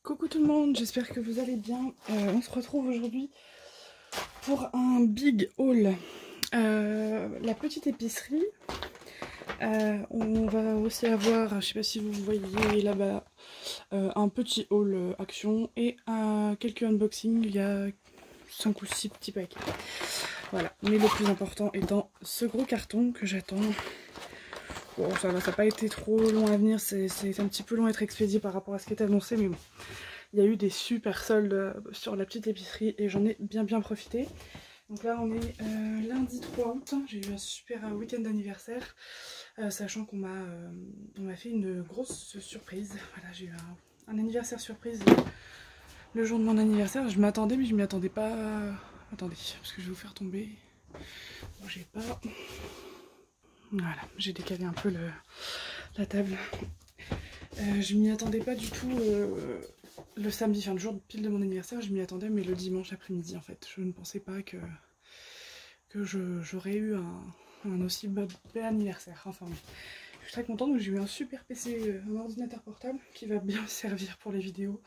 Coucou tout le monde, j'espère que vous allez bien. On se retrouve aujourd'hui pour un big haul. La petite épicerie. On va aussi avoir, je sais pas si vous voyez là-bas, un petit haul action et quelques unboxings. Il y a 5 ou 6 petits paquets. Voilà, mais le plus important étant ce gros carton que j'attends. Bon, ça va, ça n'a pas été trop long à venir, c'est un petit peu long à être expédié par rapport à ce qui est annoncé, mais bon. Il y a eu des super soldes sur la petite épicerie et j'en ai bien profité. Donc là on est lundi 3 août, j'ai eu un super week-end d'anniversaire, sachant qu'on m'a fait une grosse surprise. Voilà, j'ai eu un anniversaire surprise le jour de mon anniversaire. Je m'attendais mais je m'y attendais pas. Attendez, parce que je vais vous faire tomber. Bougez pas. Voilà, j'ai décalé un peu la table. Je m'y attendais pas du tout le samedi, enfin le jour pile de mon anniversaire, je m'y attendais, mais le dimanche après-midi en fait. Je ne pensais pas que j'aurais eu un aussi bel anniversaire. Enfin, je suis très contente, donc j'ai eu un super PC, un ordinateur portable qui va bien me servir pour les vidéos.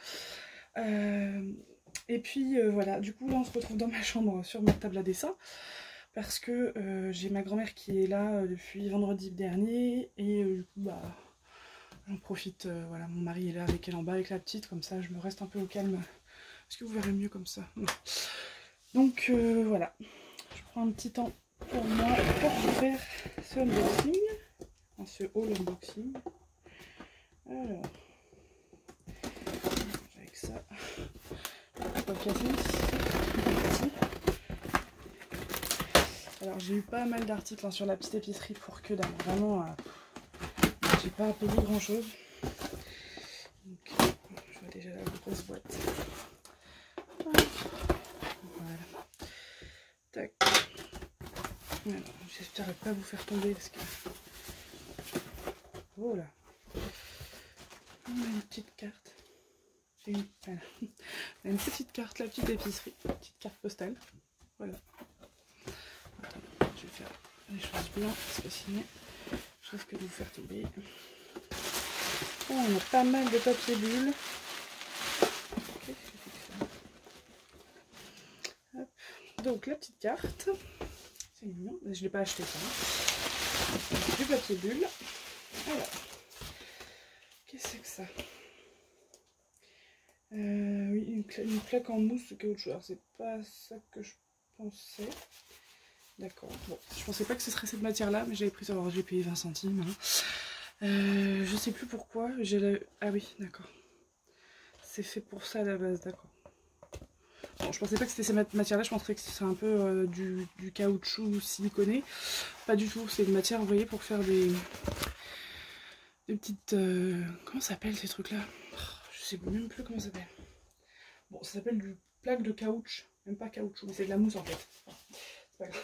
Et puis voilà, du coup là on se retrouve dans ma chambre sur ma table à dessin. Parce que j'ai ma grand-mère qui est là depuis vendredi dernier et du coup bah j'en profite, voilà, mon mari est là avec elle en bas avec la petite, comme ça je me reste un peu au calme. Est-ce que vous verrez mieux comme ça? Donc voilà, je prends un petit temps pour moi pour faire ce unboxing, enfin, ce haul unboxing. Alors, avec ça, pas casser. Alors j'ai eu pas mal d'articles hein, sur la petite épicerie pour que dalle, vraiment j'ai pas payé grand chose. Donc je vois déjà la grosse boîte. Voilà. Tac. J'espère ne pas vous faire tomber parce que. Oh là. On a une petite carte. Voilà. On a une petite carte, la petite épicerie. Une petite carte postale. Voilà. Attends, je vais faire les choses bien parce que sinon je risque de vous faire tomber. Oh, on a pas mal de papier bulle. Hop. Donc la petite carte. C'est mignon. Je ne l'ai pas acheté ça. Hein. Du papier bulle. Alors. Qu'est-ce que ça? Oui, une plaque en mousse de caoutchouc. Alors c'est pas ça que je pensais. D'accord. Bon, je pensais pas que ce serait cette matière-là, mais j'avais pris ça. Alors j'ai payé 20 centimes. Hein. Je sais plus pourquoi. Ah oui, d'accord. C'est fait pour ça à la base, d'accord. Bon, je pensais pas que c'était cette matière-là. Je pensais que c'est un peu du caoutchouc siliconé. Pas du tout. C'est une matière, vous voyez, pour faire des petites. Comment ça s'appelle ces trucs-là? Je sais même plus comment ça s'appelle. Bon, ça s'appelle du plaque de caoutchouc. Même pas caoutchouc, mais c'est de la mousse en fait. C'est pas grave.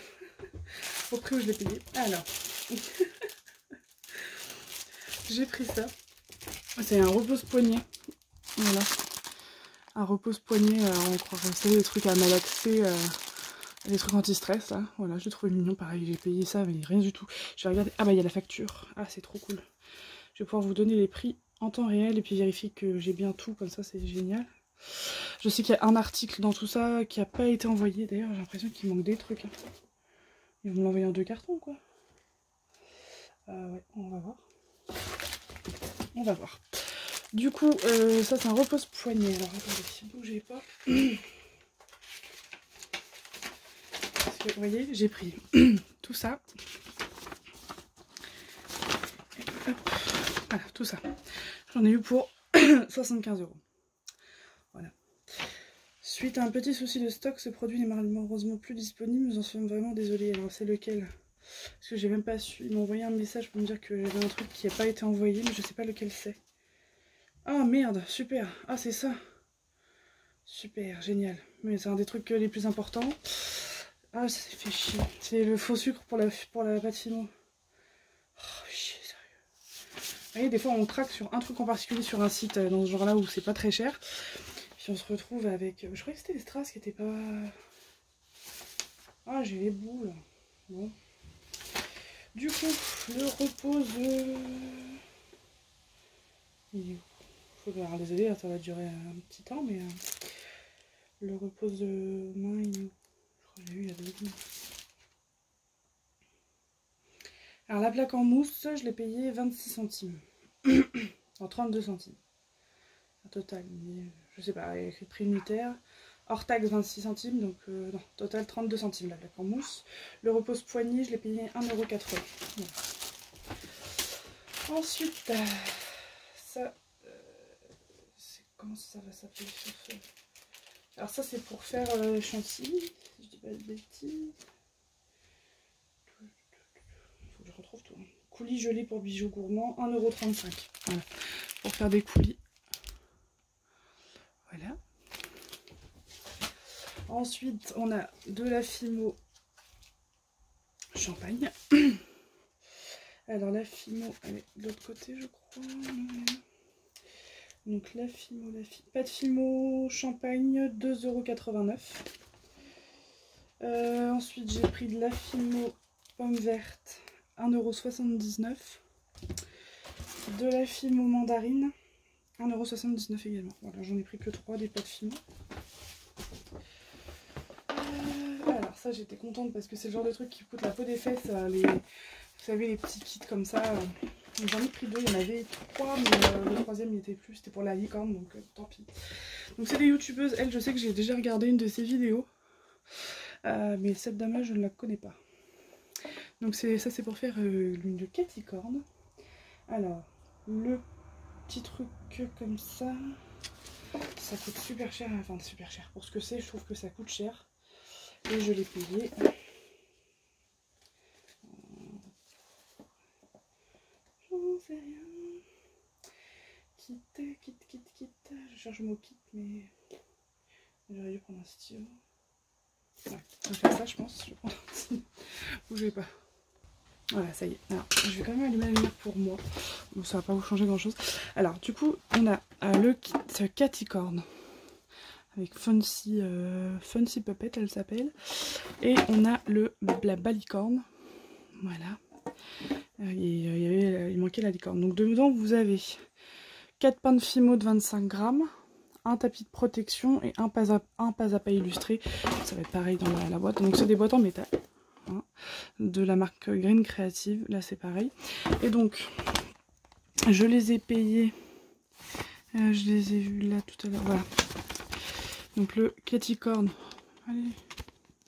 Au prix où je l'ai payé. Alors. J'ai pris ça. C'est un repose-poignet. Voilà. Un repose-poignet, on croirait, vous savez, les trucs à malaxer, les trucs anti-stress là. Voilà, je l'ai trouvé mignon. Pareil, j'ai payé ça, mais rien du tout. Je vais regarder. Ah bah, il y a la facture. Ah, c'est trop cool. Je vais pouvoir vous donner les prix en temps réel et puis vérifier que j'ai bien tout, comme ça c'est génial. Je sais qu'il y a un article dans tout ça qui n'a pas été envoyé, d'ailleurs j'ai l'impression qu'il manque des trucs. Hein. Ils vont m'envoyer en 2 cartons quoi. Ouais, on va voir. On va voir. Du coup, ça c'est un repose-poignet. Alors attendez, bougez pas. Parce que vous voyez, j'ai pris tout ça. Hop. Voilà, tout ça. J'en ai eu pour 75 €. Voilà. Suite à un petit souci de stock, ce produit n'est malheureusement plus disponible. Nous en sommes vraiment désolés. Alors c'est lequel? Parce que j'ai même pas su. Ils m'ont envoyé un message pour me dire que j'avais un truc qui n'a pas été envoyé, mais je sais pas lequel c'est. Ah merde, super. Ah c'est ça. Super, génial. Mais c'est un des trucs les plus importants. Ah ça fait chier. C'est le faux sucre pour la pâte fino. Oh chier, sérieux. Vous voyez, des fois on craque sur un truc en particulier sur un site dans ce genre là où c'est pas très cher. Puis on se retrouve avec... Je croyais que c'était les strass qui étaient pas... Ah j'ai les boules. Bon. Du coup, le repose... Il est où? alors, désolé, ça va durer un petit temps, mais le repose de main, je crois que j'ai eu il y a 2 jours. Alors la plaque en mousse, je l'ai payée 26 centimes. En 32 centimes. Un total, mais, je sais pas, il y a écrit prix unitaire. Hors taxe 26 centimes, donc non, total 32 centimes la plaque en mousse. Le repose poignet, je l'ai payé 1,80 €. Voilà. Ensuite, ça, comment ça va s'appeler? Alors ça c'est pour faire chantilly, si je dis pas de bêtises. Faut que je retrouve tout. Coulis gelés pour bijoux gourmands, 1,35 €. Voilà, pour faire des coulis. Voilà. Ensuite, on a de la Fimo champagne. Alors la Fimo, elle est de l'autre côté, je crois. Donc la Fimo, pas de Fimo champagne, 2,89 €. Ensuite, j'ai pris de la Fimo pomme verte, 1,79 €. De la Fimo mandarine, 1,79 € également. Voilà, j'en ai pris que 3 des pâtes Fimo. Alors ça, j'étais contente parce que c'est le genre de truc qui coûte la peau des fesses. Vous savez, les petits kits comme ça. J'en ai pris 2, il y en avait 3, mais le 3e il était plus, c'était pour la licorne, donc tant pis. Donc c'est des youtubeuses, elle je sais que j'ai déjà regardé une de ses vidéos, mais cette dame-là je ne la connais pas. Donc ça c'est pour faire l'une de Caticorn. Alors, le petit truc comme ça coûte super cher, enfin super cher, pour ce que c'est je trouve que ça coûte cher, et je l'ai payé. J'en sais rien. Kit. Je cherche le mot kit, mais j'aurais dû prendre un stylo. Ouais, on va faire ça, je pense. Je vais prendre un stylo. Bougez pas. Voilà, ça y est. Alors, je vais quand même allumer la lumière pour moi. Bon, ça va pas vous changer grand chose. Alors, du coup, on a le kit Caticorn avec Fancy Puppet, elle s'appelle. Et on a la balicorne. Voilà. Il manquait la licorne. Donc, dedans, vous avez 4 pains de Fimo de 25 grammes, un tapis de protection et un pas à pas illustré. Ça va être pareil dans la boîte. Donc c'est des boîtes en métal, hein, de la marque Green Creative. Là c'est pareil. Et donc je les ai payés. Je les ai vus là tout à l'heure. Voilà. Donc le Caticorn.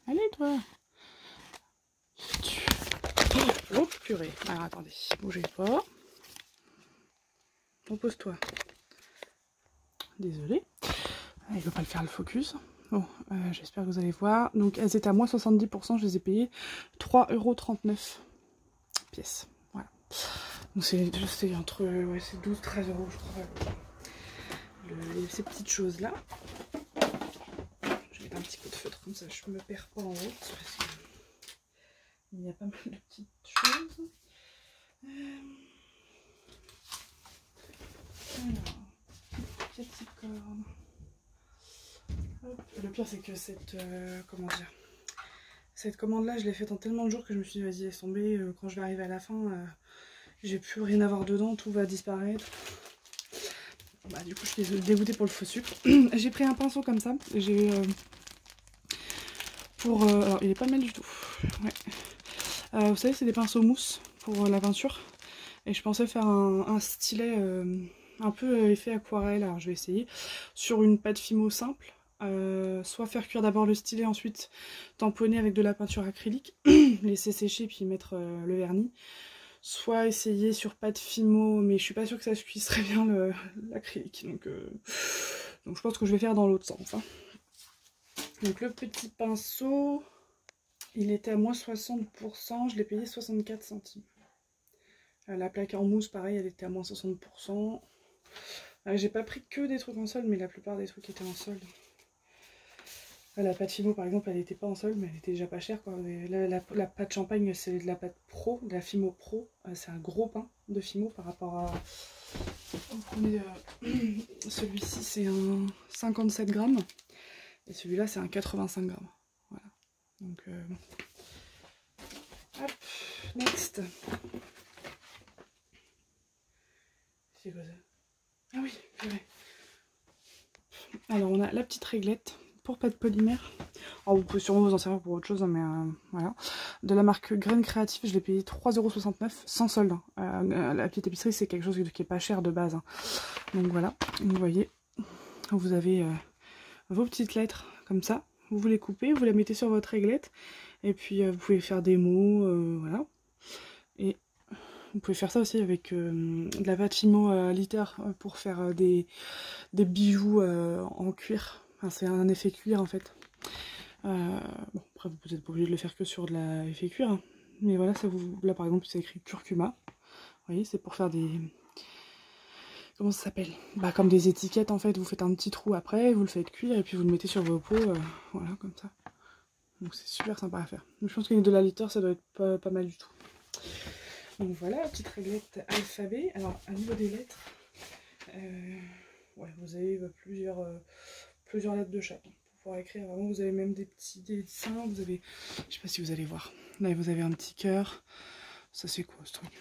Allez toi. Oh purée. Alors attendez, bougez pas. Repose-toi. Désolée. Il ne veut pas le faire le focus. Bon, j'espère que vous allez voir. Donc elles étaient à moins 70%, je les ai payées 3,39 € pièce. Voilà. Donc c'est entre 12-13 € je crois. Ces petites choses là. Je vais mettre un petit coup de feutre comme ça je me perds pas en route. Parce qu'il y a pas mal de petites choses. Alors, Caticorn. Le pire c'est que cette commande là je l'ai faite en tellement de jours que je me suis dit vas-y laisse tomber, quand je vais arriver à la fin j'ai plus rien à voir dedans, tout va disparaître. Bah, du coup je suis dégoûtée pour le faux sucre. J'ai pris un pinceau comme ça, alors il est pas mal du tout, ouais. Vous savez c'est des pinceaux mousse pour la peinture, et je pensais faire un stylet un peu effet aquarelle. Alors je vais essayer sur une pâte Fimo simple. Soit faire cuire d'abord le stylet, ensuite tamponner avec de la peinture acrylique, laisser sécher puis mettre le vernis, soit essayer sur pâte Fimo, mais je suis pas sûre que ça se cuise très bien l'acrylique, donc je pense que je vais faire dans l'autre sens, hein. Donc le petit pinceau il était à moins 60%, je l'ai payé 64 centimes. La plaque en mousse pareil elle était à moins 60%. J'ai pas pris que des trucs en solde, mais la plupart des trucs étaient en solde. La pâte Fimo par exemple elle était pas en solde, mais elle était déjà pas chère quoi. La pâte champagne c'est de la pâte pro, de la Fimo pro, c'est un gros pain de Fimo par rapport à... Vous prenez celui-ci c'est un 57 grammes et celui-là c'est un 85 grammes. Voilà. Donc hop, next. C'est quoi ça? Ah oui, purée. Alors on a la petite réglette pour pâte polymère. Alors vous pouvez sûrement vous en servir pour autre chose, hein, mais voilà. De la marque Graines Créatives, je l'ai payé 3,69 € sans solde. La petite épicerie, c'est quelque chose qui est pas cher de base, hein. Donc voilà, vous voyez, vous avez vos petites lettres comme ça. Vous les coupez, vous les mettez sur votre réglette. Et puis vous pouvez faire des mots, voilà. Et vous pouvez faire ça aussi avec de la pâte Fimo litter pour faire des bijoux en cuir. Enfin, c'est un effet cuir en fait. Bon, après vous n'êtes pas obligé de le faire que sur de l'effet cuir. Hein. Mais voilà, ça vous. Là par exemple c'est écrit curcuma. Vous voyez, c'est pour faire des. Comment ça s'appelle? Bah comme des étiquettes en fait, vous faites un petit trou après, vous le faites cuire et puis vous le mettez sur vos pots, voilà, comme ça. Donc c'est super sympa à faire. Je pense qu'une de la litter ça doit être pas mal du tout. Donc voilà, petite réglette alphabet. Alors, à niveau des lettres, ouais, vous avez plusieurs lettres de chaque. Pour pouvoir écrire, vraiment, vous avez même des petits dessins. Vous avez, je sais pas si vous allez voir. Là, vous avez un petit cœur. Ça, c'est quoi ce truc?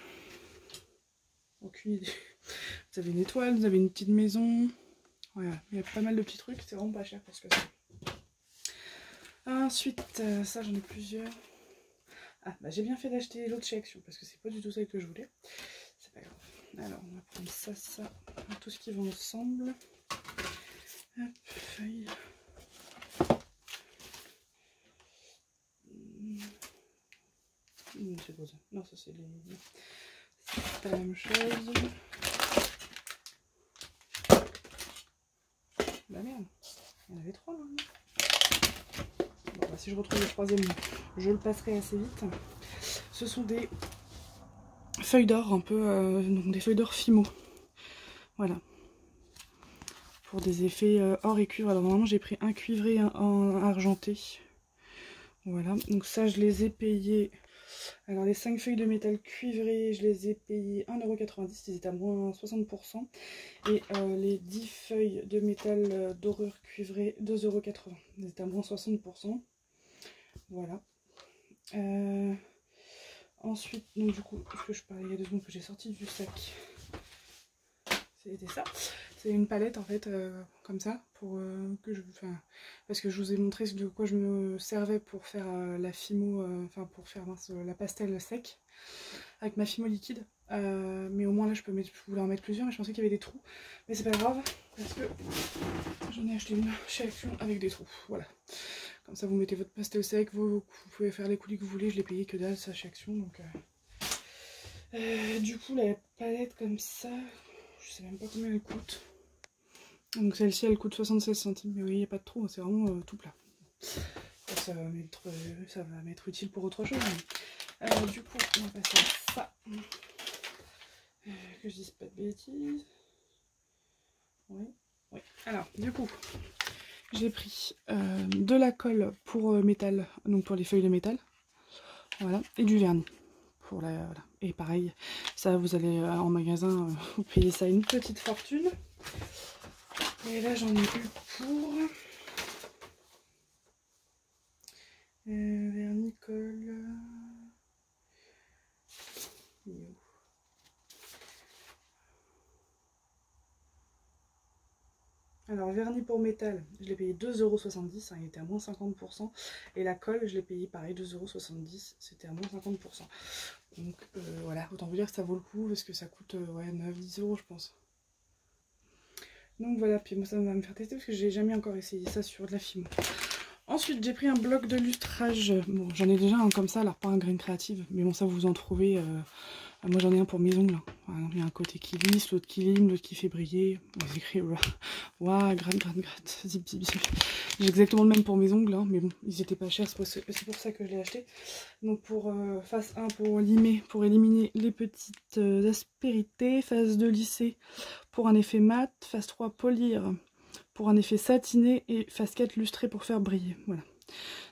Aucune idée. Vous avez une étoile, vous avez une petite maison. Voilà, il y a pas mal de petits trucs. C'est vraiment pas cher parce que ça. Ensuite, ça, j'en ai plusieurs. Ah, bah j'ai bien fait d'acheter l'autre chez Action parce que c'est pas du tout ça que je voulais. C'est pas grave. Alors, on va prendre ça, tout ce qui va ensemble. Hop, feuille. C'est quoi ça? Non, ça c'est les. C'est pas la même chose. Bah merde, il y en avait 3 là. Bon, bah, si je retrouve le troisième, je le passerai assez vite. Ce sont des feuilles d'or, un peu, donc des feuilles d'or Fimo. Voilà. Pour des effets or et cuivre. Alors normalement j'ai pris un cuivré et un argenté. Voilà, donc ça je les ai payés. Alors les 5 feuilles de métal cuivré, je les ai payées 1,90 €, ils étaient à moins 60%. Et les 10 feuilles de métal dorure cuivré, 2,80 €, ils étaient à moins 60%. Voilà. Ensuite, donc du coup, ce que je parlais il y a 2 secondes que j'ai sorti du sac, c'était ça. C'est une palette en fait, comme ça, pour que je. Enfin, parce que je vous ai montré de quoi je me servais pour faire la Fimo, enfin pour faire la pastel sec avec ma Fimo liquide. Mais au moins là je voulais en mettre plusieurs, mais je pensais qu'il y avait des trous. Mais c'est pas grave, parce que j'en ai acheté une chez Action avec des trous. Voilà. Comme ça vous mettez votre pastel sec, vous pouvez faire les coulis que vous voulez, je l'ai payé que dalle ça chez Action. Donc, du coup la palette comme ça, je sais même pas combien elle coûte. Donc celle-ci elle coûte 76 centimes, mais oui, il n'y a pas de trou, c'est vraiment tout plat. Ça va m'être utile pour autre chose. Mais, du coup, on va passer à ça. Que je dise pas de bêtises. Oui, oui. Alors, du coup, j'ai pris de la colle pour métal, donc pour les feuilles de métal. Voilà, et du vernis. Pour la, voilà. Et pareil, ça vous allez en magasin, vous payez ça une petite fortune. Et là j'en ai eu pour vernis, colle. Alors vernis pour métal, je l'ai payé 2,70 €, hein, il était à moins 50%. Et la colle, je l'ai payé pareil 2,70 €, c'était à moins 50%. Donc voilà, autant vous dire que ça vaut le coup parce que ça coûte ouais, 9-10 € je pense. Donc voilà, puis moi ça va me faire tester parce que j'ai jamais encore essayé ça sur de la Fimo. Ensuite j'ai pris un bloc de lustrage, bon j'en ai déjà un comme ça, alors pas un Graines Créatives, mais bon ça vous en trouvez, moi j'en ai un pour mes ongles, hein. Il y a un côté qui lisse, l'autre qui lime, l'autre qui fait briller, c'est écrit waouh, gratte, zip zip zip. J'ai exactement le même pour mes ongles, hein, mais bon ils étaient pas chers, c'est pour ça que je l'ai acheté. Donc pour phase 1 pour limer, pour éliminer les petites aspérités, phase 2 lisser pour un effet mat, phase 3 polir pour un effet satiné et phase 4 lustré pour faire briller. Voilà.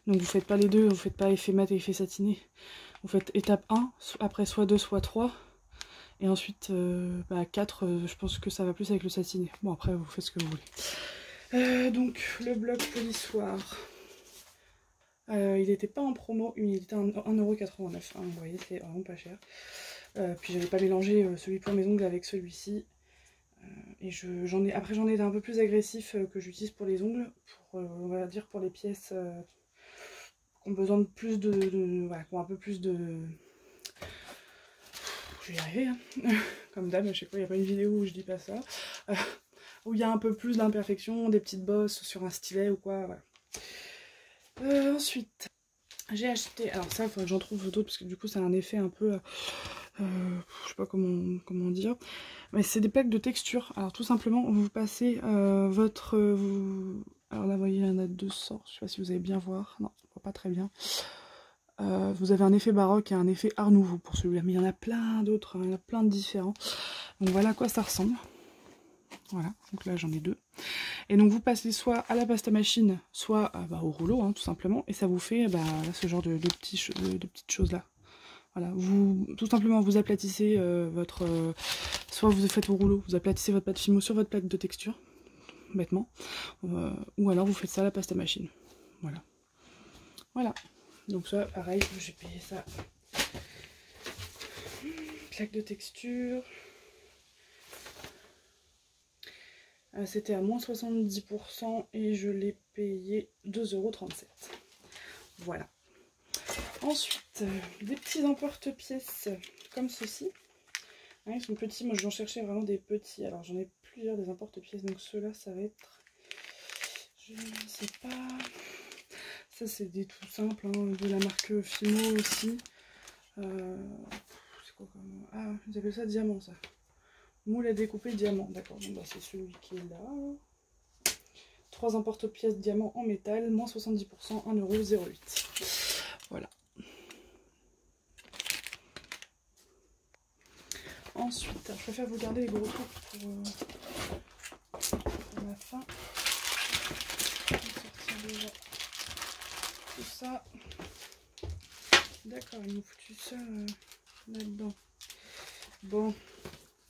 Donc vous faites pas les deux, vous faites pas effet mat et effet satiné. Vous faites étape 1, après soit 2, soit 3. Et ensuite 4, je pense que ça va plus avec le satiné. Bon après vous faites ce que vous voulez. Donc le bloc polissoir. Il n'était pas en promo, il était à 1,89 €. Hein, vous voyez, c'est vraiment pas cher. Puis j'avais pas mélangé celui pour mes ongles avec celui-ci. Et après j'en ai un peu plus agressif que j'utilise pour les ongles, on va dire pour les pièces qui ont besoin de plus voilà, qui ont un peu plus de... Je vais y arriver, hein. Comme d'hab, je sais pas, il n'y a pas une vidéo où je dis pas ça. Où il y a un peu plus d'imperfections, des petites bosses sur un stylet ou quoi, voilà. Ensuite, j'ai acheté, alors ça il faudrait que j'en trouve d'autres parce que du coup ça a un effet un peu, je sais pas comment dire, mais c'est des packs de texture. Alors tout simplement vous passez votre, alors là vous voyez il y en a deux sortes, je sais pas si vous allez bien voir, non on voit pas très bien. Vous avez un effet baroque et un effet art nouveau pour celui-là, mais il y en a plein d'autres, hein, il y en a plein de différents. Donc voilà à quoi ça ressemble. Voilà, donc là j'en ai deux. Et donc vous passez soit à la pasta machine, soit au rouleau, hein, tout simplement, et ça vous fait ce genre de petites choses là. Voilà, tout simplement vous aplatissez soit vous faites au rouleau, vous aplatissez votre pâte Fimo sur votre plaque de texture, bêtement, ou alors vous faites ça à la pasta machine. Voilà. Voilà. Donc ça, pareil, j'ai payé ça. Plaque de texture. C'était à moins 70% et je l'ai payé 2,37 €. Voilà. Ensuite, des petits emporte-pièces comme ceci. Hein, ils sont petits, moi j'en cherchais vraiment des petits. Alors j'en ai plusieurs des emporte-pièces, donc ceux-là ça va être... Je ne sais pas... Ça c'est des tout simples, hein, de la marque Fimo aussi. C'est quoi comme... Ah, ils appellent ça diamant ça. Moule à découper diamant, d'accord, bon, c'est celui qui est là. 3 emporte-pièces diamant en métal, moins 70%, 1,08 €. Voilà. Ensuite, je préfère vous garder les gros trucs pour la fin. Je vais sortir déjà tout ça. D'accord, ils m'ont foutu ça là-dedans. Bon,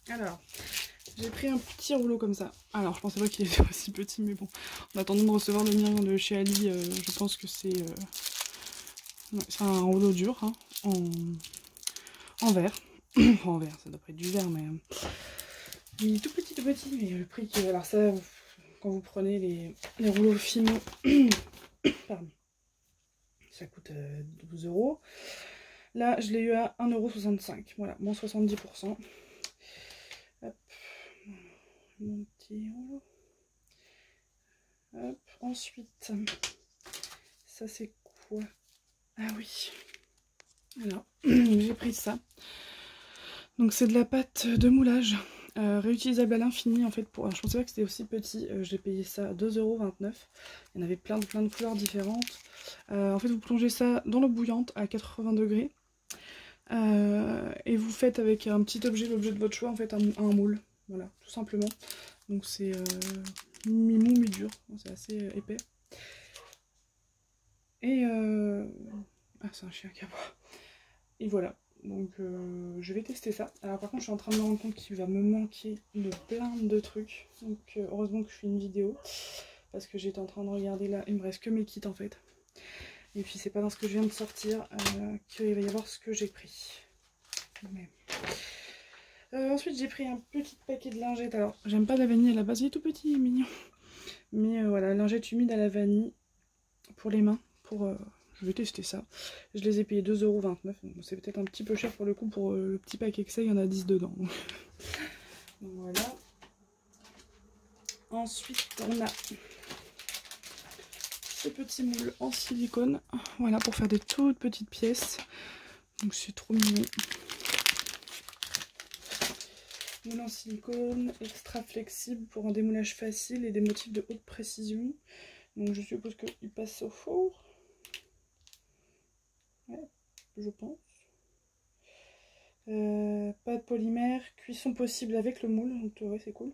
alors, j'ai pris un petit rouleau comme ça. Alors, je pensais pas qu'il était aussi petit, mais bon. En attendant de recevoir le mien de chez Ali, je pense que c'est un rouleau dur, hein, en verre. Enfin, en verre, ça doit pas être du verre, mais... il est tout petit, mais le prix que... Alors ça, quand vous prenez les rouleaux Fimo, pardon, ça coûte 12 €. Là, je l'ai eu à 1,65 €. Voilà, moins 70%. Hop, mon petit rouleau. Hop, ensuite, ça c'est quoi? Ah oui, alors, j'ai pris ça. Donc c'est de la pâte de moulage, réutilisable à l'infini en fait. Je pensais pas que c'était aussi petit, j'ai payé ça 2,29 €. Il y en avait plein de couleurs différentes. En fait vous plongez ça dans l'eau bouillante à 80 degrés. Et vous faites avec un petit objet, l'objet de votre choix, en fait un moule. Voilà, tout simplement. Donc c'est mi-mou, mi-dur, c'est assez épais. Et ah, c'est un chien qui aboie. Et voilà, donc je vais tester ça. Alors par contre je suis en train de me rendre compte qu'il va me manquer de plein de trucs. Donc heureusement que je fais une vidéo. Parce que j'étais en train de regarder là, il me reste que mes kits en fait. Et puis c'est pas dans ce que je viens de sortir qu'il va y avoir ce que j'ai pris. Mais... ensuite j'ai pris un petit paquet de lingettes. Alors j'aime pas la vanille à la base, il est tout petit, il est mignon. Mais voilà, lingettes humides à la vanille pour les mains. Je vais tester ça. Je les ai payés 2,29 €. Donc c'est peut-être un petit peu cher pour le coup, pour le petit paquet que c'est, il y en a 10 dedans. Donc voilà. Ensuite on a ce petit moule en silicone. Voilà, pour faire des toutes petites pièces. Donc c'est trop mignon. Moule en silicone, extra flexible pour un démoulage facile et des motifs de haute précision. Donc je suppose qu'il passe au four. Ouais, je pense. Pâte polymère, cuisson possible avec le moule, donc ouais, c'est cool.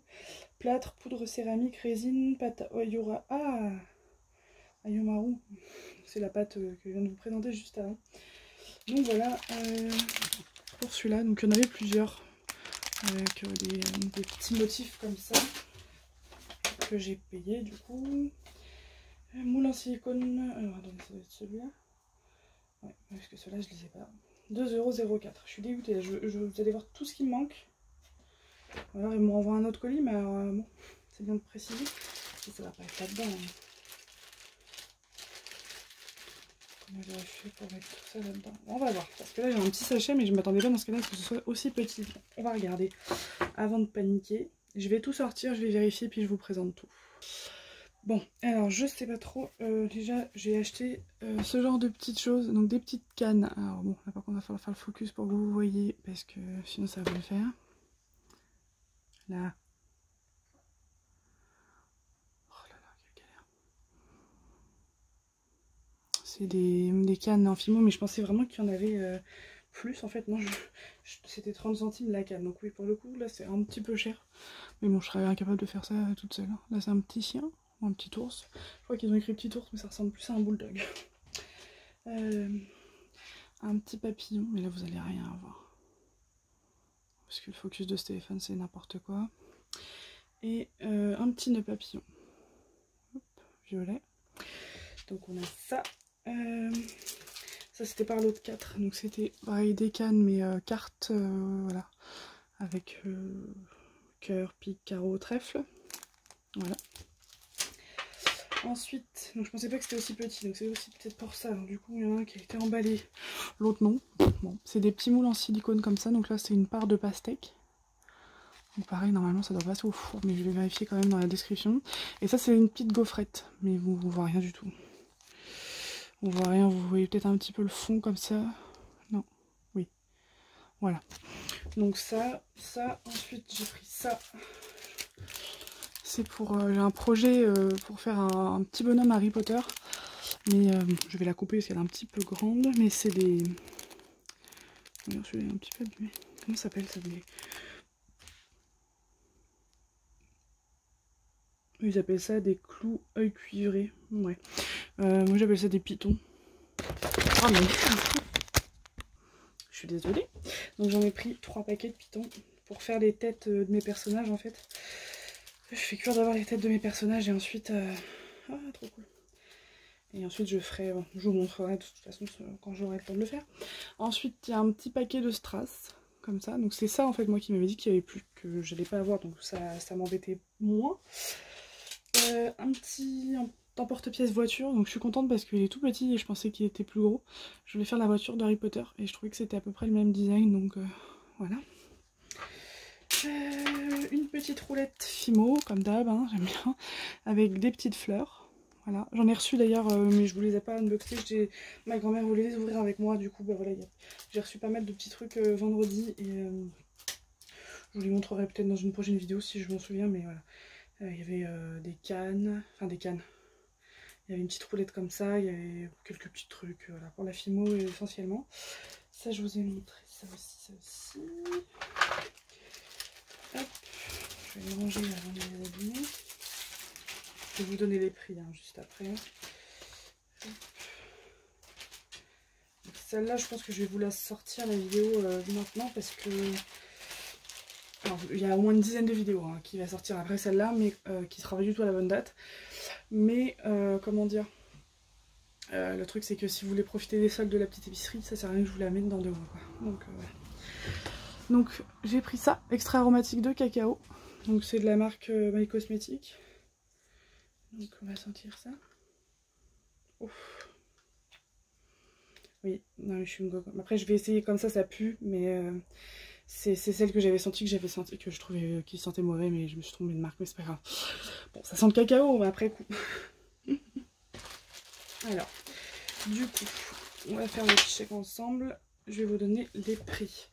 Plâtre, poudre céramique, résine, pâte Oyora. Ah, Ayomaru, c'est la pâte que je viens de vous présenter juste avant. Donc voilà, pour celui-là, donc il y en avait plusieurs. Avec des petits motifs comme ça que j'ai payé du coup. Moule en silicone, alors attendez, ça doit être celui-là. Ouais, parce que ceux-là je les ai pas. 2,04 €. Je suis dégoûtée, vous allez voir tout ce qui me manque. Alors ils me renvoient un autre colis, mais bon, c'est bien de préciser. Et ça va pas être là-dedans. Hein. Comment j'aurais fait pour mettre tout ça là-dedans? On va voir, parce que là j'ai un petit sachet, mais je m'attendais pas dans ce cas-là à ce que ce soit aussi petit. On va regarder avant de paniquer. Je vais tout sortir, je vais vérifier, puis je vous présente tout. Bon, alors je sais pas trop, déjà j'ai acheté ce genre de petites choses, donc des petites cannes. Alors bon, là par contre il va falloir faire le focus pour que vous voyez, parce que sinon ça va le faire. Là. Oh là là, quelle galère. C'est des cannes en fimo, mais je pensais vraiment qu'il y en avait plus en fait. Non, c'était 30 centimes la canne, donc oui pour le coup là c'est un petit peu cher. Mais bon, je serais incapable de faire ça toute seule. Là c'est un petit chien. Un petit ours. Je crois qu'ils ont écrit petit ours, mais ça ressemble plus à un bulldog. Un petit papillon, mais là vous allez rien avoir. Parce que le focus de Stéphane c'est n'importe quoi. Et un petit nœud papillon. Hop, violet. Donc on a ça. Ça c'était par l'autre 4. Donc c'était pareil des cannes, mais cartes, voilà. Avec cœur, pique, carreau, trèfle. Voilà. Ensuite, donc je pensais pas que c'était aussi petit, donc c'est aussi peut-être pour ça. Donc, du coup, il y en a un qui a été emballé, l'autre non. Bon, c'est des petits moules en silicone comme ça, donc là c'est une part de pastèque. Donc pareil, normalement ça doit passer au four, mais je vais vérifier quand même dans la description. Et ça c'est une petite gaufrette, mais vous voyez rien du tout. On voit rien, vous voyez peut-être un petit peu le fond comme ça. Non, oui, voilà. Donc ça, ensuite j'ai pris ça. C'est pour, j'ai un projet pour faire un petit bonhomme Harry Potter. Mais je vais la couper parce qu'elle est un petit peu grande. Mais c'est des... D'ailleurs celui-là est un petit peu abîmé. Comment ça s'appelle ça des... Ils appellent ça des clous œil cuivrés. Ouais. Moi j'appelle ça des pitons. Oh mais... Je suis désolée. Donc j'en ai pris 3 paquets de pitons pour faire les têtes de mes personnages en fait. Je fais cuire d'abord les têtes de mes personnages et ensuite... Ah, trop cool. Et ensuite je ferai... je vous montrerai de toute façon quand j'aurai le temps de le faire. Ensuite il y a un petit paquet de strass. Comme ça. Donc c'est ça en fait moi qui m'avait dit qu'il n'y avait plus, que je n'allais pas avoir. Donc ça m'embêtait moins. Un porte-pièce voiture. Donc je suis contente parce qu'il est tout petit et je pensais qu'il était plus gros. Je voulais faire la voiture d'Harry Potter et je trouvais que c'était à peu près le même design. Donc voilà. Une petite roulette Fimo, comme d'hab, hein, j'aime bien, avec des petites fleurs. Voilà, j'en ai reçu d'ailleurs, mais je vous les ai pas unboxés. Ma grand-mère voulait les ouvrir avec moi, du coup, bah voilà, j'ai reçu pas mal de petits trucs vendredi et je vous les montrerai peut-être dans une prochaine vidéo si je m'en souviens, mais voilà. Il y avait des cannes, enfin des cannes. Il y avait une petite roulette comme ça, il y avait quelques petits trucs, voilà, pour la Fimo essentiellement. Ça, je vous ai montré, ça aussi, ça aussi. Hop, je vais les ranger avant de les abîmer. Je vais vous donner les prix hein, juste après. Celle-là, je pense que je vais vous la sortir la vidéo maintenant parce que... Alors, il y a au moins une dizaine de vidéos hein, qui va sortir après celle-là, mais qui sera pas du tout à la bonne date. Mais, comment dire, le truc c'est que si vous voulez profiter des soldes de la petite épicerie, ça sert à rien que je vous la mette dans 2 mois. Quoi. Donc, donc j'ai pris ça, extrait aromatique de cacao. Donc c'est de la marque My Cosmetics. Donc on va sentir ça. Ouf. Oui, non mais je suis une gogo. Après je vais essayer comme ça pue, mais c'est celle que j'avais senti, que je trouvais qui sentait mauvais, mais je me suis trompée de marque, mais c'est pas grave. Bon, ça sent le cacao, mais après coup. Alors, du coup, on va faire le check ensemble. Je vais vous donner les prix.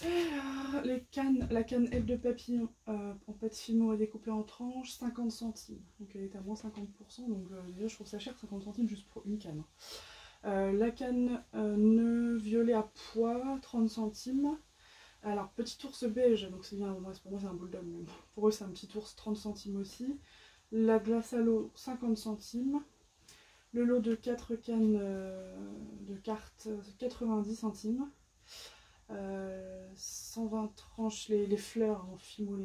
Alors, la canne aile de papillon en pâte Fimo à découper en tranches, 50 centimes. Donc elle est à moins 50%, donc déjà je trouve ça cher, 50 centimes juste pour une canne. La canne nœud violet à pois, 30 centimes. Alors petit ours beige, donc c'est bien, pour moi c'est un bulldog, mais bon, pour eux c'est un petit ours, 30 centimes aussi. La glace à l'eau, 50 centimes. Le lot de 4 cannes de cartes, 90 centimes. 120 tranches les fleurs en Fimo,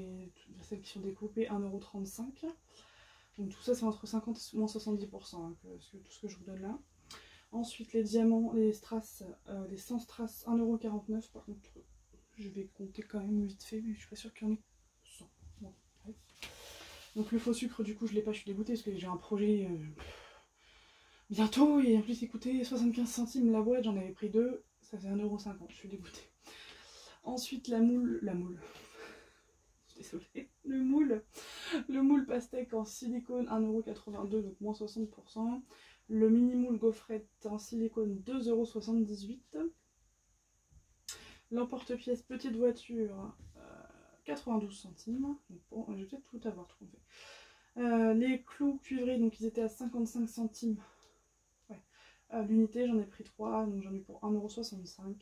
celles qui sont découpées, 1,35 €. Donc tout ça c'est entre 50 et moins 70% hein, tout ce que je vous donne là. Ensuite les diamants, les strass, les 100 strass, 1,49 €. Par contre Je vais compter quand même vite fait, mais je suis pas sûre qu'il y en ait 100. Bon, ouais. Donc le faux sucre, du coup, je l'ai pas, je suis dégoûtée parce que j'ai un projet bientôt. Et en plus, il coûtait 75 centimes la boîte, j'en avais pris 2, ça fait 1,50 €, je suis dégoûtée. Ensuite, la moule, désolée, le moule pastèque en silicone 1,82 €, donc moins 60%. Le mini moule gaufrette en silicone 2,78 €. L'emporte-pièce petite voiture 92 centimes. Donc bon, je vais peut-être tout avoir tout compté. Les clous cuivrés, donc ils étaient à 55 centimes. Ouais. L'unité, j'en ai pris 3, donc j'en ai pour 1,65 €.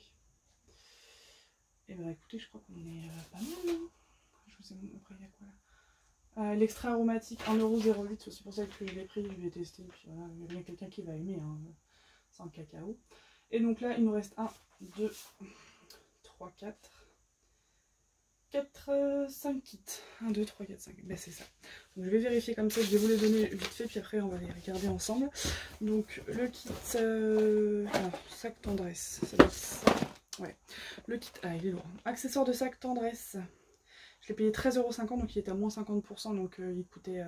Et bah écoutez, je crois qu'on est pas mal. Hein. Je vous ai montré, après il y a quoi là. L'extrait aromatique 1,08 €, c'est pour ça que je l'ai pris, je vais tester. Puis voilà, il y a bien quelqu'un qui va aimer, hein. C'est un cacao. Et donc là, il nous reste 1, 2, 3, 4, 5 kits. 1, 2, 3, 4, 5. Ben c'est ça. Donc je vais vérifier comme ça, je vais vous les donner vite fait, puis après on va les regarder ensemble. Donc le kit sac tendresse, ça doit être ça. Ouais. Le kit, il est lourd. Accessoire de sac tendresse. Je l'ai payé 13,50 €, donc il était à moins 50%, donc il coûtait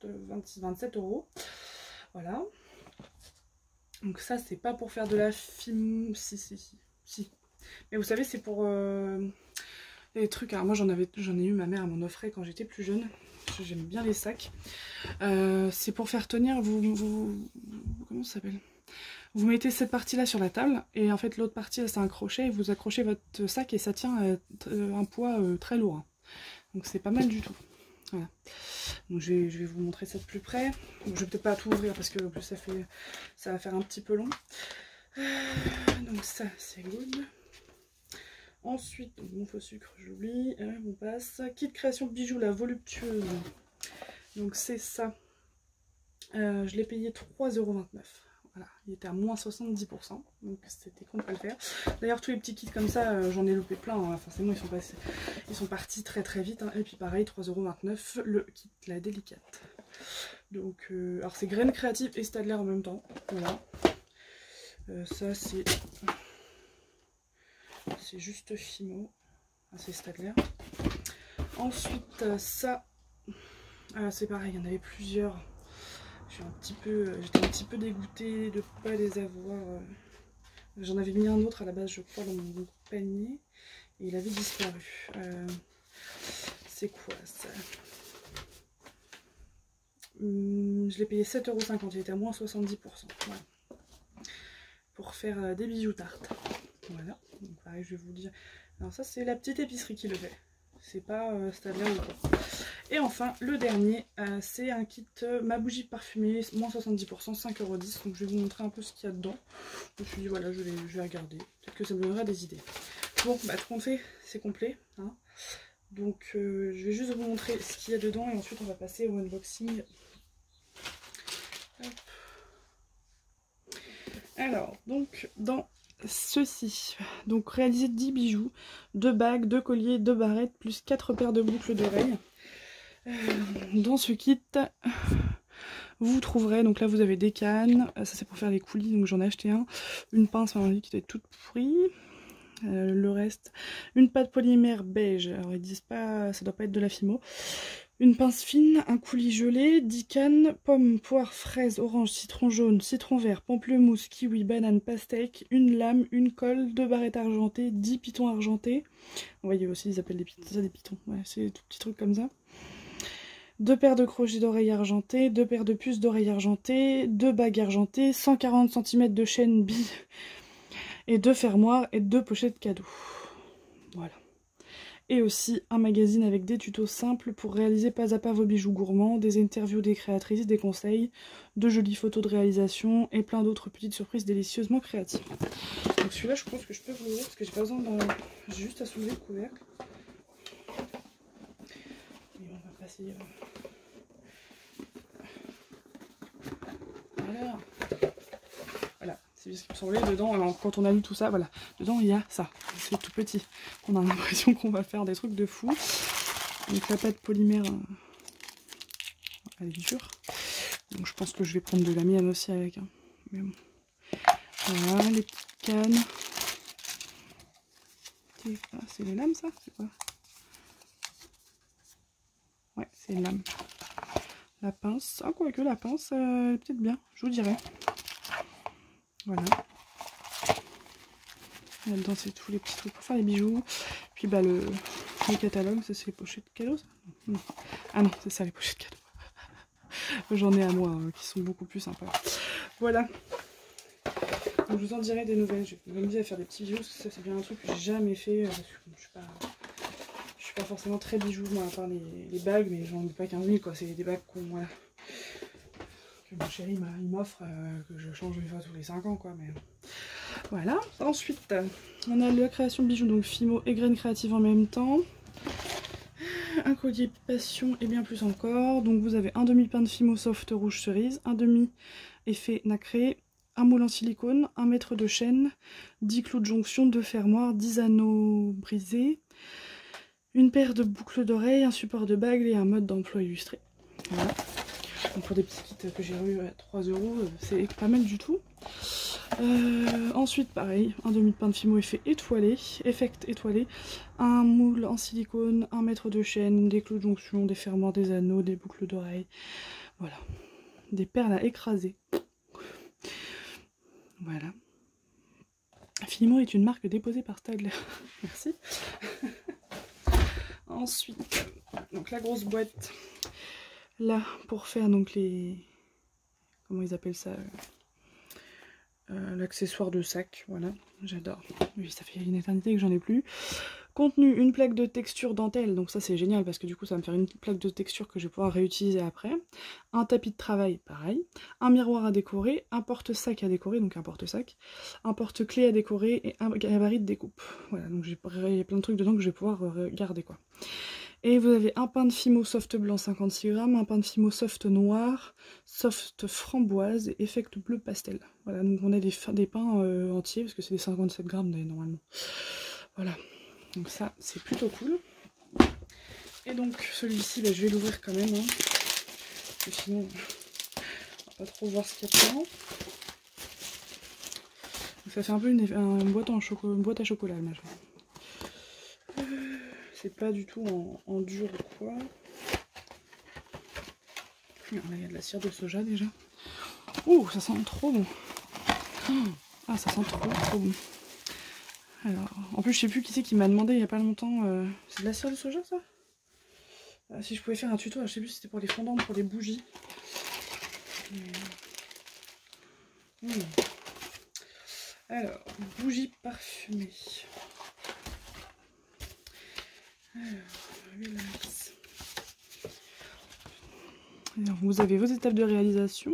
27 €. Voilà. Donc ça, c'est pas pour faire de la film... Si. Mais vous savez, c'est pour les trucs... Alors moi, j'en ai eu, ma mère m'en offrait quand j'étais plus jeune. J'aime bien les sacs. C'est pour faire tenir... Comment ça s'appelle ? Vous mettez cette partie-là sur la table, et en fait, l'autre partie, c'est un crochet, et vous accrochez votre sac, et ça tient un poids très lourd. Hein. Donc c'est pas mal du tout. Voilà. Donc je vais vous montrer ça de plus près. Donc, je vais peut-être pas tout ouvrir parce que en plus ça va faire un petit peu long. Donc ça c'est good. Ensuite, donc, mon faux sucre j'oublie. On passe. Kit création bijoux la voluptueuse. Donc c'est ça. Je l'ai payé 3,29 €. Voilà, il était à moins 70%, donc c'était con de pas le faire. D'ailleurs, tous les petits kits comme ça, j'en ai loupé plein. Hein. Forcément, ils sont partis très très vite. Hein. Et puis pareil, 3,29 €, le kit la délicate. Donc, alors c'est graines créatives et Stadler en même temps. Voilà. Ça c'est juste Fimo. Ah, c'est Stadler. Ensuite, ça, c'est pareil, il y en avait plusieurs. J'étais un petit peu dégoûtée de ne pas les avoir. J'en avais mis un autre à la base, je crois, dans mon panier. Et il avait disparu. C'est quoi ça? Je l'ai payé 7,50 €. Il était à moins 70%. Voilà. Pour faire des bijoux tartes. Voilà. Donc pareil, je vais vous dire. Alors ça, c'est la petite épicerie qui le fait. C'est pas Stadler ou quoi. Et enfin, le dernier, c'est un kit ma bougie parfumée, moins 70%, 5,10 €. Donc je vais vous montrer un peu ce qu'il y a dedans. Je me suis dit, voilà, je vais regarder. Peut-être que ça me donnera des idées. Bon, bah tout compte fait, c'est complet. Hein. Donc je vais juste vous montrer ce qu'il y a dedans et ensuite on va passer au unboxing. Hop. Alors, donc dans ceci, donc réaliser 10 bijoux, 2 bagues, 2 colliers, 2 barrettes, plus 4 paires de boucles d'oreilles. Dans ce kit, vous trouverez, donc là vous avez des cannes, ça c'est pour faire les coulis, donc j'en ai acheté un, une pince qui était toute pourrie, le reste, une pâte polymère beige, alors ils disent pas, ça doit pas être de la Fimo, une pince fine, un coulis gelé, 10 cannes, pommes, poire, fraise, orange, citron jaune, citron vert, pamplemousse, kiwi, banane, pastèque, une lame, une colle, 2 barrettes argentées, 10 pitons argentés, vous voyez aussi ils appellent ça des pitons, ouais, c'est des tout petits trucs comme ça. 2 paires de crochets d'oreilles argentées, 2 paires de puces d'oreilles argentées, 2 bagues argentées, 140 cm de chaîne bille et 2 fermoirs et 2 pochettes cadeaux. Voilà. Et aussi un magazine avec des tutos simples pour réaliser pas à pas vos bijoux gourmands, des interviews des créatrices, des conseils, de jolies photos de réalisation et plein d'autres petites surprises délicieusement créatives. Donc celui-là, je pense que je peux vous l'ouvrir parce que j'ai pas besoin de... J'ai juste à soulever le couvercle. Et on va passer... Voilà, c'est ce qui me semblait dedans. Alors quand on a lu tout ça, voilà, dedans il y a ça. C'est tout petit. On a l'impression qu'on va faire des trucs de fou. Donc la pâte polymère, elle est dure. Donc je pense que je vais prendre de la mienne aussi avec. Hein. Mais bon. Voilà, les petites cannes. c'est les lames ça? C'est quoi? Ouais, c'est une lame. La pince. Ah, quoique la pince, elle est peut-être bien, je vous dirais. Voilà. Là-dedans, c'est tous les petits trucs pour faire les bijoux. Puis bah le catalogue, ça c'est les pochettes cadeaux ça? Non. Ah non, c'est ça les pochettes cadeaux. J'en ai à moi hein, qui sont beaucoup plus sympas. Voilà. Donc, je vous en dirai des nouvelles. Je vais m'amuser à faire des petits bijoux, parce que ça c'est bien un truc que j'ai jamais fait. Parce que je suis pas forcément très bijoux, moi, à part les bagues, mais j'en ai pas 15 000 quoi. C'est des bagues voilà, que mon chéri il m'offre, que je change une fois tous les 5 ans quoi. Mais voilà. Ensuite, on a la création de bijoux, donc Fimo et graines créatives en même temps. Un collier passion et bien plus encore. Donc vous avez un demi-pain de Fimo soft rouge cerise, un demi effet nacré, un moule en silicone, 1 mètre de chaîne, 10 clous de jonction, 2 fermoirs, 10 anneaux brisés, une paire de boucles d'oreilles, un support de bague et un mode d'emploi illustré. Voilà. Donc pour des petits kits que j'ai eu à 3 €, c'est pas mal du tout. Ensuite pareil, un demi-pain de Fimo effet étoilé, un moule en silicone, 1 mètre de chaîne, des clous de jonction, des fermoirs, des anneaux, des boucles d'oreilles, voilà, des perles à écraser. Voilà. Fimo est une marque déposée par Stadler. Merci. Ensuite, donc la grosse boîte, là pour faire donc les... comment ils appellent ça, l'accessoire de sac, voilà, j'adore. Oui, ça fait une éternité que j'en ai plus. Contenu, une plaque de texture dentelle, donc ça c'est génial parce que du coup ça va me faire une plaque de texture que je vais pouvoir réutiliser après. Un tapis de travail, pareil. Un miroir à décorer, un porte-sac à décorer, donc un porte-sac. Un porte-clés à décorer et un gabarit de découpe. Voilà, donc il y a plein de trucs dedans que je vais pouvoir garder quoi. Et vous avez un pain de Fimo soft blanc 56 grammes, un pain de Fimo soft noir, soft framboise et effect bleu pastel. Voilà, donc on a des pains entiers, parce que c'est des 57 grammes normalement. Voilà, donc ça c'est plutôt cool. Et donc celui-ci, bah, je vais l'ouvrir quand même, hein, parce que sinon on va pas trop voir ce qu'il y a dedans. Donc ça fait un peu une boîte à chocolat le machin. C'est pas du tout en dur ou quoi. Là, il y a de la cire de soja déjà. Ouh, ça sent trop bon. Ah, ça sent trop bon. Alors, en plus, je sais plus qui c'est qui m'a demandé il y a pas longtemps. C'est de la cire de soja ça? Si je pouvais faire un tuto, je sais plus si c'était pour les fondants ou pour les bougies. Alors, bougie parfumée. Alors, vous avez vos étapes de réalisation.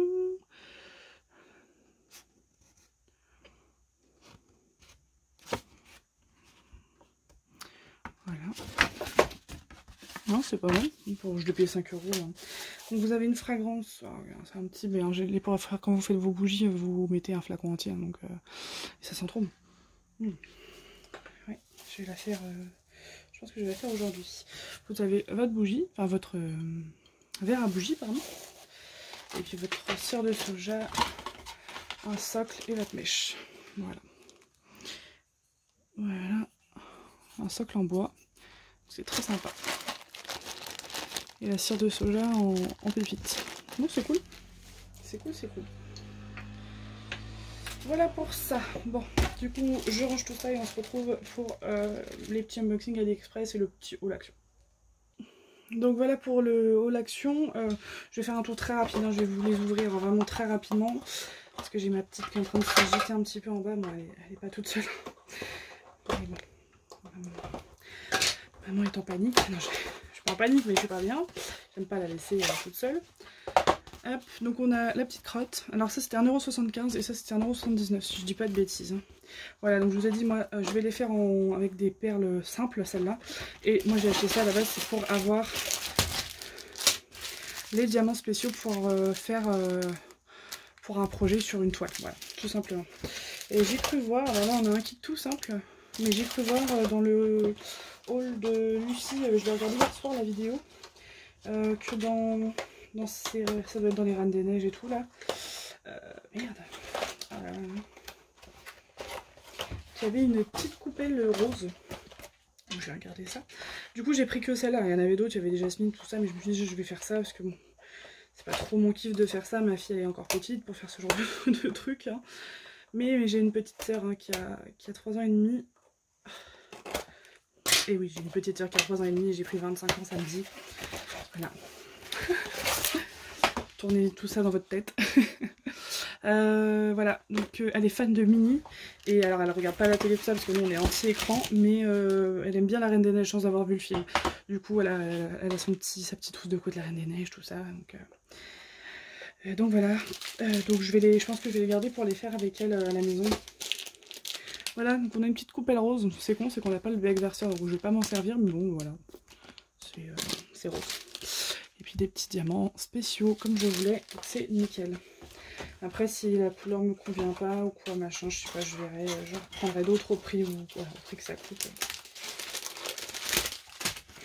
Voilà. Non, c'est pas mal. Je l'ai payé 5 €. Hein. Donc vous avez une fragrance. C'est un petit mélange. Pour faire quand vous faites vos bougies, vous mettez un flacon entier. Donc ça sent trop bon. Ouais, je vais la faire. Je pense que je vais la faire aujourd'hui. Vous avez votre bougie, enfin votre verre à bougie, pardon. Et puis votre cire de soja, un socle et votre mèche. Voilà. Voilà. Un socle en bois. C'est très sympa. Et la cire de soja en pépite. Non, c'est cool. C'est cool, c'est cool. Voilà pour ça. Bon, du coup, je range tout ça et on se retrouve pour les petits unboxings AliExpress et le petit haul action. Donc voilà pour le haul action. Je vais faire un tour très rapide. Hein. Je vais vous les ouvrir vraiment très rapidement. Parce que j'ai ma petite qui est en train de se jeter un petit peu en bas. Bon, elle est pas toute seule. Mais bon. Maman est en panique. Non, je suis pas en panique, mais je suis pas bien. J'aime pas la laisser toute seule. Hop, donc on a la petite crotte. Alors ça c'était 1,75 € et ça c'était 1,79 € si je dis pas de bêtises. Voilà, donc je vous ai dit, moi je vais les faire avec des perles simples, celle-là. Et moi j'ai acheté ça à la base, c'est pour avoir les diamants spéciaux pour faire pour un projet sur une toile. Voilà, tout simplement. Et j'ai cru voir, alors là on a un kit tout simple, mais j'ai cru voir dans le haul de Lucie, je l'ai regardé hier soir la vidéo, que ça doit être dans les Reines des Neiges et tout là. Merde. Il y avait une petite coupelle rose. Donc je vais regarder ça. Du coup j'ai pris que celle-là, il y en avait d'autres, il y avait des jasmines, tout ça, mais je me suis dit je vais faire ça parce que bon, c'est pas trop mon kiff de faire ça, ma fille elle est encore petite pour faire ce genre de truc. Hein. Mais j'ai une petite sœur hein, qui a 3 ans et demi. Et oui, j'ai une petite sœur qui a 3 ans et demi et j'ai pris 25 ans samedi. Voilà. Tournez tout ça dans votre tête. Voilà, donc elle est fan de Minnie. Et alors elle regarde pas la télé tout ça parce que nous on est anti-écran. Mais elle aime bien la Reine des Neiges sans avoir vu le film. Du coup elle a sa petite trousse de couette de la Reine des Neiges, tout ça. Donc voilà. Donc je pense que je vais les garder pour les faire avec elle à la maison. Voilà, donc on a une petite coupelle rose. C'est con, c'est qu'on n'a pas le bec verseur, donc je vais pas m'en servir. Mais bon voilà. C'est rose. Et puis des petits diamants spéciaux comme je voulais, c'est nickel. Après si la couleur me convient pas ou quoi machin, je sais pas, je verrai, je reprendrai d'autres au prix ou voilà, au prix que ça coûte.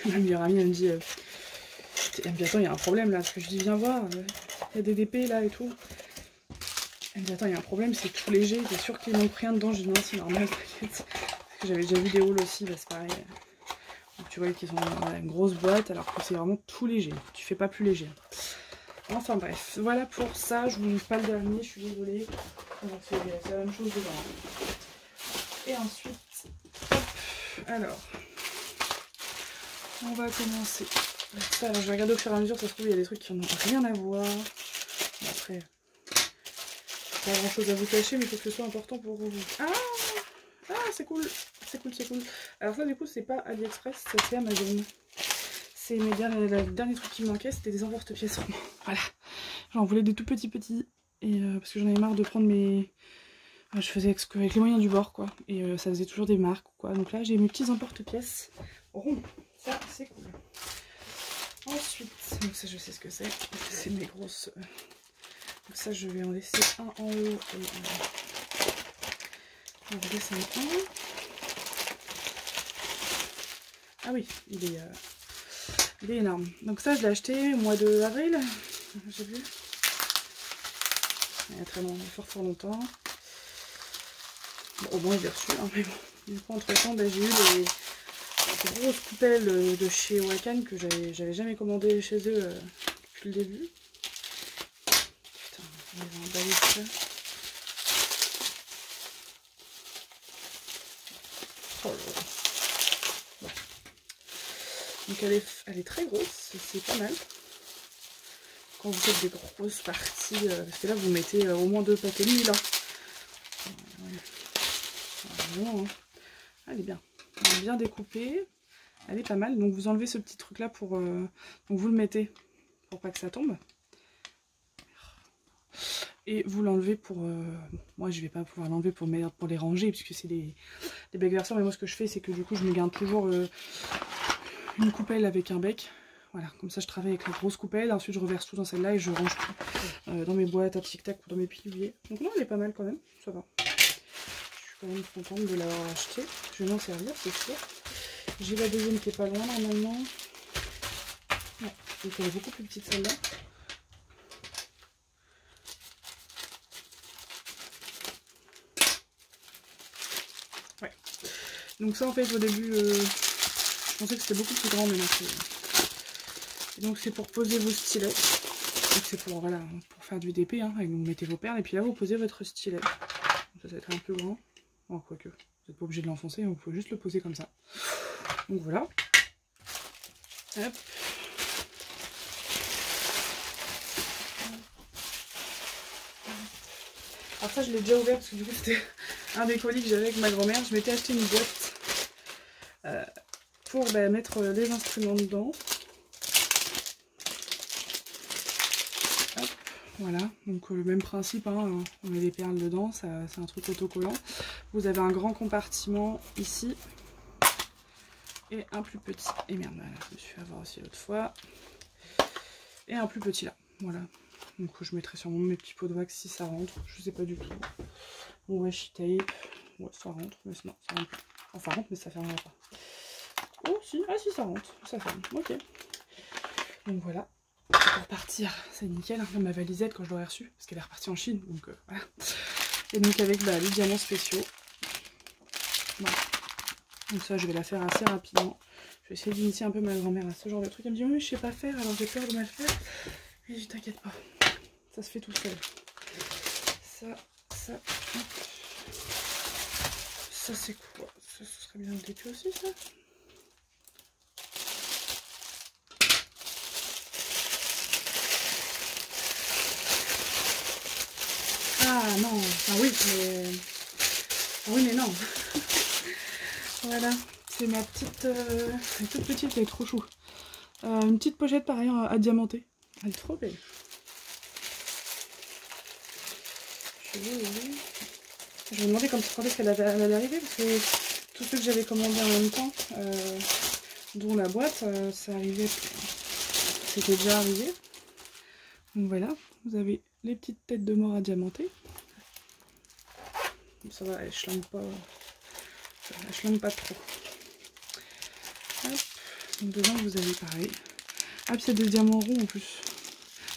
Ma meilleure amie elle me dit attends il y a un problème là, parce que je dis viens voir, il y a des DP là et tout. Elle me dit attends il y a un problème, c'est tout léger, t'es sûr qu'il manque rien dedans? Je dis non c'est normal, t'inquiète. Parce que j'avais déjà vu des hauls aussi, bah c'est pareil. Donc tu vois qu'ils ont une grosse boîte alors que c'est vraiment tout léger, tu fais pas plus léger. Enfin bref, voilà pour ça, je vous lis pas le dernier, je suis désolée. C'est la même chose dedans. Et ensuite, hop, alors, on va commencer. Ça, alors, je vais regarder au fur et à mesure, ça se trouve il y a des trucs qui n'ont rien à voir. Bon, après, pas grand chose à vous cacher, mais il faut que ce soit important pour vous. Ah c'est cool, c'est cool, c'est cool. Alors ça du coup c'est pas AliExpress, ça c'est Amazon. C'est le dernier truc qui me manquait, c'était des emporte-pièces. Voilà, j'en voulais des tout petits. Et parce que j'en avais marre de prendre mes... je faisais avec les moyens du bord quoi. Et ça faisait toujours des marques ou quoi. Donc là j'ai mes petits emporte-pièces ronds. Ça c'est cool. Ensuite, donc ça je sais ce que c'est. C'est mes grosses... Donc ça je vais en laisser un en haut et on va descendre un. Ah oui, il est énorme. Donc ça je l'ai acheté au mois d'avril. J'ai vu. Il y a très fort longtemps. Bon, au moins je l'ai reçu, hein, mais bon. Du coup entre temps j'ai eu les grosses coupelles de chez Wakan que j'avais jamais commandé chez eux depuis le début. Putain, on va emballer ça. Oh là là. Bon. Donc elle est très grosse, c'est pas mal. Quand vous faites des grosses parties, parce que là vous mettez au moins 2 paquets de mie là. Vraiment, hein. Elle est bien. Elle est bien découpée. Elle est pas mal. Donc vous enlevez ce petit truc là pour... donc vous le mettez pour pas que ça tombe. Et vous l'enlevez pour... moi je vais pas pouvoir l'enlever pour les ranger puisque c'est des becs verseurs. Mais moi ce que je fais c'est que du coup je me garde toujours une coupelle avec un bec. Voilà, comme ça je travaille avec la grosse coupelle. Ensuite je reverse tout dans celle-là et je range tout dans mes boîtes à tic-tac ou dans mes piliers. Donc non elle est pas mal quand même, ça va. Je suis quand même contente de l'avoir acheté. Je vais m'en servir, c'est sûr. J'ai la deuxième qui est pas loin normalement. Ouais, donc elle est beaucoup plus petite celle-là. Ouais. Donc ça en fait au début, je pensais que c'était beaucoup plus grand, mais non c'est... Donc c'est pour poser vos stylets. Donc c'est pour, voilà, pour faire du DP, hein, et vous mettez vos perles et puis là vous posez votre stylet. Donc ça va être un peu grand. Oh, quoique, vous n'êtes pas obligé de l'enfoncer, vous pouvez juste le poser comme ça. Donc voilà. Hop. Alors ça je l'ai déjà ouvert parce que du coup c'était un des colis que j'avais avec ma grand-mère. Je m'étais acheté une boîte pour mettre les instruments dedans. Hop, voilà, donc le même principe, hein, on met des perles dedans, c'est un truc autocollant. Vous avez un grand compartiment ici. Et un plus petit. Et merde, voilà, je me suis fait avoir aussi l'autre fois. Et un plus petit là. Voilà. Donc je mettrai sûrement mes petits pots de wax si ça rentre. Je sais pas du tout. Mon washi tape. Ouais, ça rentre. Mais non, ça rentre pas. Enfin, ça rentre, mais ça fermera pas. Oh, si. Ah, si, ça rentre. Ça ferme. Ok. Donc voilà. Pour partir, c'est nickel. Hein, ma valisette quand je l'aurai reçue. Parce qu'elle est repartie en Chine. Donc voilà. Et donc avec les diamants spéciaux. Voilà. Donc ça, je vais la faire assez rapidement. Je vais essayer d'initier un peu ma grand-mère à ce genre de truc. Elle me dit oui, je sais pas faire, alors j'ai peur de mal faire. Et je dis t'inquiète pas, ça se fait tout seul. Ça, hop. Ça c'est quoi? Ça, ce serait bien le début aussi, ça. Ah non, ah oui, mais... Ah oui, mais non. Voilà, c'est ma petite... Elle est toute petite, elle est trop chou. Une petite pochette pareil à diamanter. Elle est trop belle. Je me demandais quand est-ce qu'elle allait arriver, parce que tous ceux que j'avais commandés en même temps, dont la boîte, ça arrivait, c'était déjà arrivé. Donc voilà, vous avez les petites têtes de mort à diamanter. Ça va, elle schlingue pas trop. Hop. Donc dedans vous avez pareil. Ah puis c'est des diamants ronds en plus.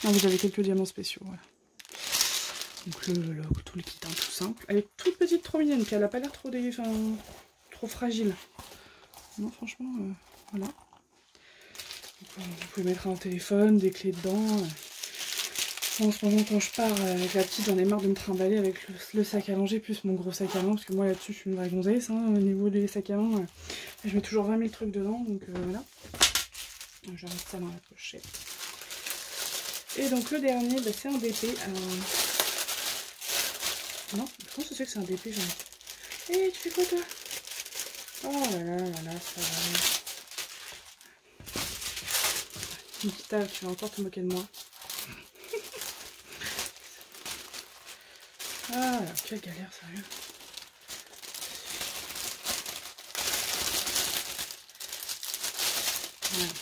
Non, vous avez quelques diamants spéciaux, voilà. Donc tout le kit, hein, tout simple. Elle est toute petite, trop mignonne, puis elle a pas l'air trop, trop fragile. Non, franchement, voilà. Donc, vous pouvez mettre un téléphone, des clés dedans. En ce moment, quand je pars avec la petite, j'en ai marre de me trimballer avec le sac à manger plus mon gros sac à main, parce que moi là-dessus, je suis une vraie gonzesse, hein, au niveau des sacs à main. Je mets toujours 20 000 trucs dedans, donc voilà. Je reste ça dans la pochette. Et donc le dernier, bah, c'est un DP. Non, comment ça se fait que c'est un DP, genre... Eh, tu fais quoi toi? Oh là là, ça va. Nikita, tu vas encore te moquer de moi. Ah, quelle galère, sérieux. Voilà.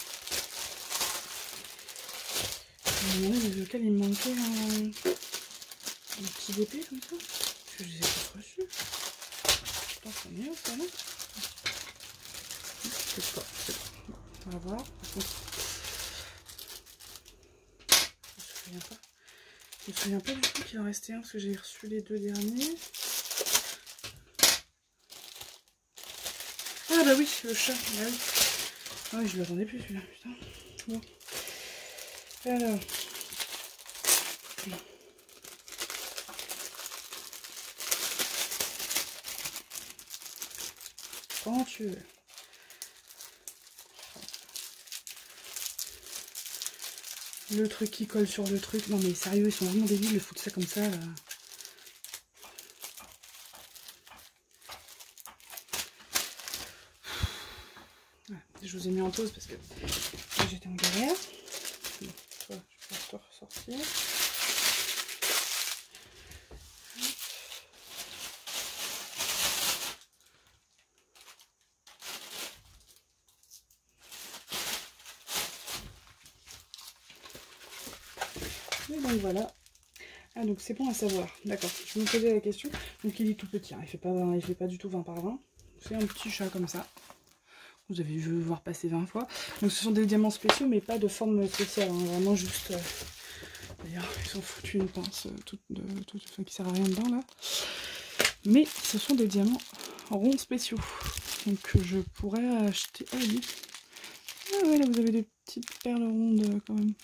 Je me demandais lequel il me manquait un petit DP comme ça. Parce que je les ai pas reçus. Je pense que c'est mieux ça, non? C'est pas, c'est pas. Bon, on va voir. Par contre, je me souviens pas. Je me souviens pas du tout qu'il en restait un parce que j'ai reçu les deux derniers. Ah bah oui, le chat. Ah oui, ah oui, je l'attendais plus celui-là, putain. Bon. Alors. Quand tu veux. Le truc qui colle sur le truc. Non mais sérieux, ils sont vraiment débiles de foutre ça comme ça. Là. Voilà. Je vous ai mis en pause parce que j'étais en galère. Bon, toi, je vais te ressortir. Et donc voilà. Ah donc c'est bon à savoir. D'accord. Je me posais la question. Donc il est tout petit. Hein. Il fait pas du tout 20 par 20. C'est un petit chat comme ça. Vous avez vu voir passer 20 fois. Donc ce sont des diamants spéciaux mais pas de forme spéciale. Hein. Vraiment juste... D'ailleurs ils ont foutu une pince qui sert à rien dedans là. Mais ce sont des diamants ronds spéciaux. Donc je pourrais acheter... Ah oui. Ah ouais là vous avez des petites perles rondes quand même.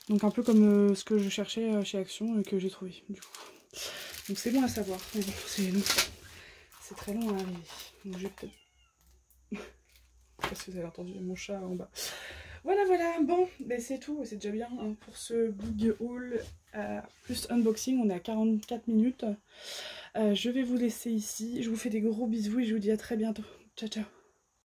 Donc un peu comme ce que je cherchais chez Action et que j'ai trouvé du coup. Donc c'est bon à savoir. Mais bon, c'est très long à arriver. Donc je vais peut-être... Parce que vous avez entendu mon chat en bas. Voilà, voilà. Bon, ben c'est tout. C'est déjà bien hein, pour ce big haul plus unboxing. On est à 44 minutes. Je vais vous laisser ici. Je vous fais des gros bisous et je vous dis à très bientôt. Ciao, ciao.